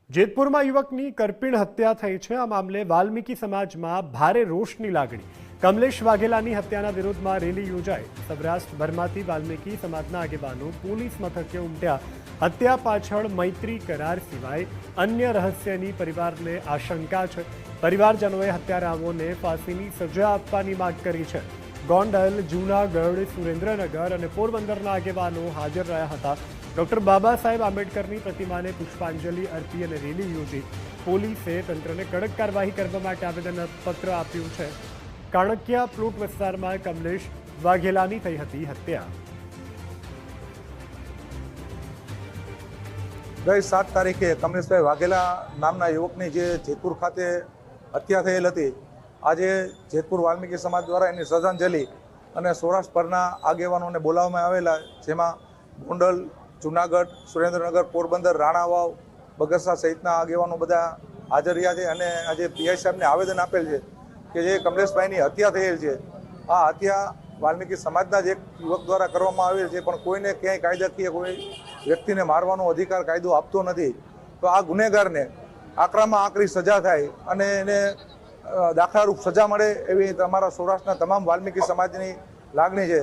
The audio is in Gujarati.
જેતપુરમાં યુવકની કરપીણ હત્યા થઈ છે। આ મામલે વાલ્મીકી સમાજમાં ભારે રોષની લાગણી। કમલેશ વાઘેલાની હત્યાના વિરોધમાં રેલી યોજાઈ। સૌરાષ્ટ્રભરમાંથી વાલ્મીકી સમાજના આગેવાનો પોલીસ મથકે ઉમટ્યા। હત્યા પાછળ મૈત્રી કરાર સિવાય અન્ય રહસ્યની પરિવારને આશંકા છે। પરિવારજનોએ હત્યારાઓને ફાંસીની સજા આપવાની માંગ કરી છે। ગોંડલ, જૂનાગઢ, સુરેન્દ્રનગર અને પોરબંદરના આગેવાનો હાજર રહ્યા હતા। ડોક્ટર બાબા સાહેબ આંબેડકરની પ્રતિમાને પુષ્પાંજલિ અર્પી અને રેલી યોજી। પોલીસે તંત્રને કડક કાર્યવાહી કરવા માટે આવેદનપત્ર આપ્યું છે। કાણકિયા પ્લોટ વિસ્તારમાં કમલેશ વાઘેલાની થઈ હતી હત્યા। ગઈ 7 તારીખે કમલેશભાઈ વાઘેલા નામના યુવકની જે જેતપુર ખાતે હત્યા થયેલ હતી, આજે જેતપુર વાલ્મીકી સમાજ દ્વારા એની શ્રદ્ધાંજલિ અને સૌરાષ્ટ્રભરના આગેવાનોને બોલાવવામાં આવેલા, જેમાં ગોંડલ, જૂનાગઢ, સુરેન્દ્રનગર, પોરબંદર, રાણાવાવ, બગસરા સહિતના આગેવાનો બધા હાજર રહ્યા છે અને આજે પીઆઈ સાહેબને આવેદન આપેલ છે કે જે કમલેશભાઈની હત્યા થયેલ છે, આ હત્યા વાલ્મીકી સમાજના જ એક યુવક દ્વારા કરવામાં આવેલ છે, પણ કોઈને ક્યાંય કાયદાકીય કોઈ વ્યક્તિને મારવાનો અધિકાર કાયદો આપતો નથી। તો આ ગુનેગારને આકરામાં આકરી સજા થાય અને એને દાખલારૂપ સજા મળે એવી તમારા સૌરાષ્ટ્રના તમામ વાલ્મીકી સમાજની લાગણી છે।